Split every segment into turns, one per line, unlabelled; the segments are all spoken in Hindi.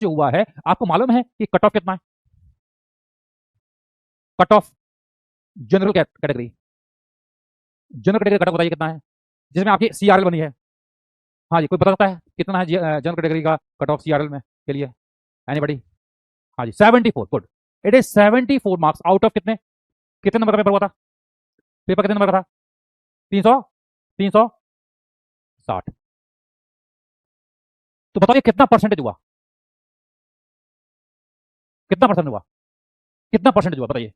जो हुआ है, आपको मालूम है कि कट ऑफ कितना है? Cut off general category, general category cut off बताइए कितना है, जिसमें आपकी सीआरएल बनी है। हाँ जी, कोई बता सकता है कितना है जनरल कैटेगरी का कट ऑफ सीआरएल में के लिए? एनीबॉडी? हाँ जी, 74। Good, it is 74 marks out of कितने, कितने नंबर का पेपर हुआ था? पेपर कितने नंबर का था? 300, 360। तो बताइए कितना परसेंटेज हुआ, कितना परसेंट हुआ, कितना परसेंटेज हुआ बताइए,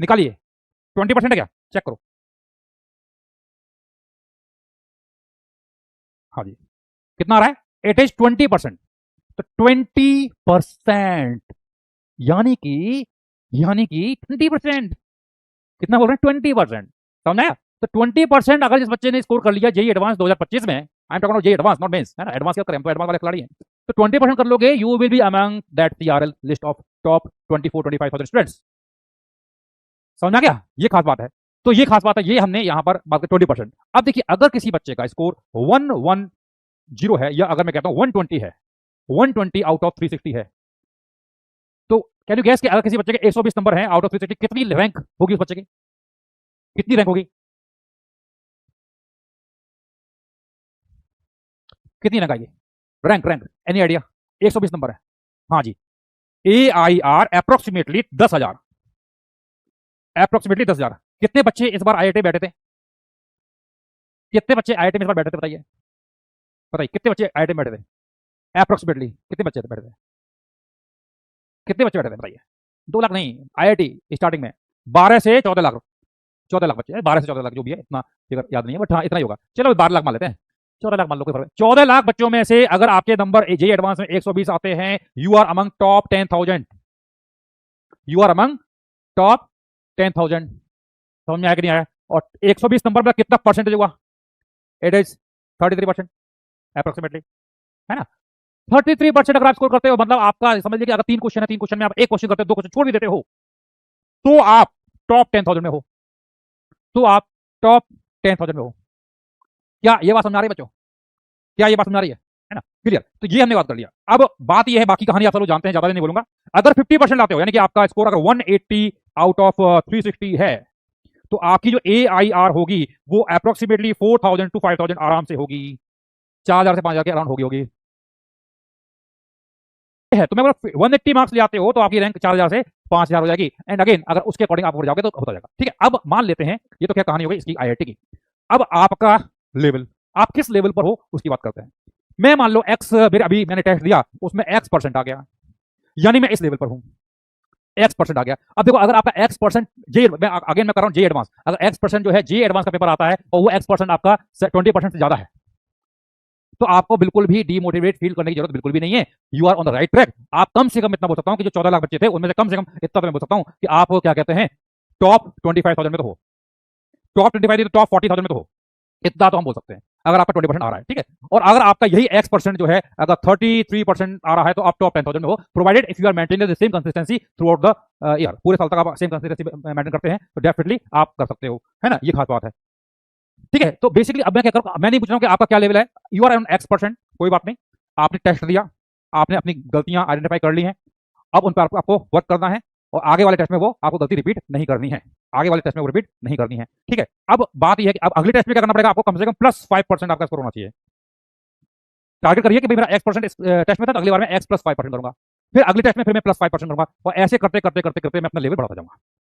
निकालिए। 20% है क्या? चेक करो। हाँ जी, कितना आ रहा है? It is 20%। तो 20%, यानी कि 20%, कितना बोल रहे हैं? 20%। समझ आया? तो 20% अगर जिस बच्चे ने स्कोर कर लिया जेई एडवांस 2025 में, I am talking JEE Advance not Mains, है ना, एडवांस क्या करें, तो एडवांस वाले खिलाड़ी हैं, तो 20% कर लोगे, you will be among that CRL list of top 24-25,000 students. समझ आ गया? ये खास बात है। तो ये खास बात है, ये हमने यहां पर बात 20%। अब देखिए, अगर किसी बच्चे का स्कोर 110 है, या अगर मैं कहता हूं 120 है, 120 आउट ऑफ 360 है, तो कैन यू गैस कि अगर किसी बच्चे के 120 नंबर हैं आउट ऑफ 360, कितनी रैंक होगी उस बच्चे की? कितनी रैंक होगी? कितनी रैंक आएगी? Rank, rank, any idea? 120 number है। हाँ जी, ए आई आर अप्रोक्सीमेटली 10,000, अप्रोक्सीमेटली 10,000। कितने बच्चे इस बार आईआईटी बैठे थे? कितने बच्चे आईआईटी में इस बार बैठे थे बताइए, बताइए कितने बच्चे आईआईटी में बैठे थे? अप्रोक्सीमेटली कितने बच्चे बैठे थे? कितने बच्चे बैठे थे बताइए? 2 लाख नहीं, आईआईटी स्टार्टिंग में 12 से 14 लाख, 14 लाख बच्चे, 12 से 14 लाख जो भी है, इतना फिगर याद नहीं है, बट हाँ इतना ही होगा। चलो 12 लाख मान लेते हैं, 14 लाख मान लो, कोई फर्क नहीं। 14 लाख बच्चों में से अगर आपके नंबर जेई एडवांस में 120 आते हैं, you are among top 10,000, you are among top 10,000। समझ में आया कि नहीं आया? और 120 नंबर में कितना परसेंटेज हुआ? इट इज 33% अप्रोक्सीमेटली, है ना? 33% अगर आप स्कोर करते हो, मतलब आपका समझ लीजिए कि अगर 3 क्वेश्चन है, 3 क्वेश्चन में आप एक क्वेश्चन करते हो, 2 क्वेश्चन छोड़ भी देते हो, तो आप टॉप 10,000 में हो, तो आप टॉप 10,000 में हो। क्या ये बात समझ आ रही है बच्चों? क्या ये बात समझ आ रही है ना? क्लियर? तो ये हमने बात कर लिया। अब बात ये है, बाकी कहानी आप लोग जानते हैं, ज्यादा नहीं बोलूंगा। अगर 50% लाते हो, यानी कि आपका स्कोर अगर 180 आउट ऑफ 360 है, तो आपकी जो ए आई आर होगी वो अप्रोक्सीमेटली 4,000 to 5,000 आराम से होगी, 4,000 से 5,000 के अराउंड होगी। है तो मैं 180 मार्क्स ले आते हो तो आपकी रैंक 4,000 से 5,000 हो जाएगी। एंड अगेन अगर उसके अकॉर्डिंग आप हो जाओगे तो होता जाएगा। ठीक है, अब मान लेते हैं, ये तो क्या कहानी हो गई इसकी आईआईटी की। अब आपका लेवल, आप किस लेवल पर हो उसकी बात करते हैं। मैं मान लो एक्स, अभी मैंने टेस्ट दिया, उसमें X% आ गया, यानी मैं इस लेवल पर हूं, X% आ गया। अब देखो, अगर आपका X% जे, मैं अगेन मैं कर रहा हूं जे एडवांस, अगर X% जो है जे एडवांस का पेपर आता है और वो X% आपका 20% से ज्यादा है, तो आपको बिल्कुल भी डीमोटिवेट फील करने की जरूरत बिल्कुल भी नहीं है। You are on the right track. आप कम से कम इतना बोल सकता हूं कि जो 14 लाख बच्चे थे उनमें से कम इतना तो मैं बोल सकता हूं कि आप क्या कहते हैं, टॉप 25,000 में तो हो, टॉप 25 तो टॉप 40,000 में तो हो, इतना तो हम बोल सकते हैं अगर आपका 20% आ रहा है। ठीक है, और अगर आपका यही X% जो है अगर 33% आ रहा है, तो आप टॉप 10,000 में हो, provided if you are maintaining the same consistency throughout the year. पूरे साल तक आप सेम कंसिस्टेंसी मेंटेन करते हैं तो डेफिनेटली आप कर सकते हो, है ना? ये खास बात है। ठीक है, तो बेसिकली अब मैं क्या करूँ, मैं नहीं पूछ रहा हूँ कि आपका क्या लेवल है, यू आर ऑन X%, कोई बात नहीं, आपने टेस्ट दिया, आपने अपनी गलतियां आइडेंटिफाई कर ली हैं, अब उन पर आपको वर्क करना है, और आगे वाले टेस्ट में वो आपको गलती रिपीट नहीं करनी है, आगे वाले टेस्ट में वो रिपीट नहीं करनी है। ठीक है, अब बात यह है कि अब अगले टेस्ट में क्या करना पड़ेगा, आपको कम से कम +5% आपका स्कोर होना चाहिए। टारगेट करिए कि भाई मेरा X% टेस्ट में था, तो अगली बार मैं X+5% करूंगा, फिर अगले टेस्ट में फिर मैं +5% करूंगा, और ऐसे करते करते करते करते मैं अपना लेवल बढ़ाता जाऊंगा।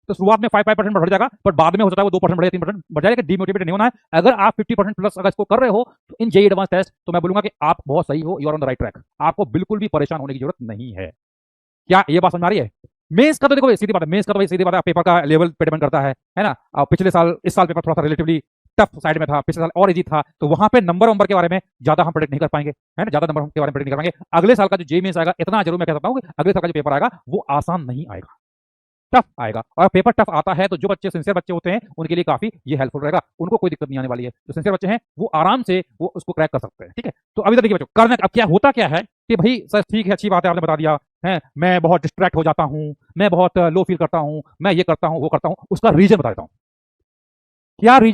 तो शुरुआत में 5% बढ़ जाएगा, पर बाद में हो सकता है वो 2% बढ़ जाए, 3% बढ़ जाएगा। डिमोटिवेटेड नहीं होना है। अगर आप 50% प्लस अगर इसको कर रहे हो तो इन जेई एडवांस टेस्ट, तो मैं बोलूंगा कि आप बहुत सही हो, you are on the right track. आपको बिल्कुल भी परेशान होने की जरूरत नहीं है। क्या ये बात समझ आ रही है? मेंस का तो देखो सीधी बात है, मेंस का तो भाई सीधी बात है, पेपर का लेवल पे डिपेंड करता है ना? पिछले साल, इस साल पेपर थोड़ा सा रिलेटिवली टफ साइड में था, पिछले साल और इजी था, तो वहां पे नंबर के बारे में ज्यादा हम प्रेडिक्ट नहीं कर पाएंगे, है ना? ज्यादा नंबर के बारे में प्रेडिक्ट नहीं कर पाएंगे। अगले साल का जो जेई मेंस आएगा, इतना जरूर मैं कह सकता हूँ कि अगले साल का जो पेपर आएगा वो आसान नहीं आएगा, टफ आएगा। और पेपर टफ आता है तो जो बच्चे सिंसियर बच्चे होते हैं उनके लिए काफी ये हेल्पफुल रहेगा, उनको कोई दिक्कत नहीं आने वाली है। जो सिंसियर बच्चे हैं वो आराम से वो उसको क्रैक कर सकते हैं। ठीक है, तो अभी तक देखिए बच्चों, करना अब क्या होता क्या है कि भाई सर ठीक है, अच्छी बात है, आपने बता दिया है, मैं बहुत डिस्ट्रैक्ट हो जाता हूँ, मैं बहुत लो फील करता हूँ, मैं ये करता हूँ वो करता हूँ, उसका रीजन बता देता हूँ। क्या रीजन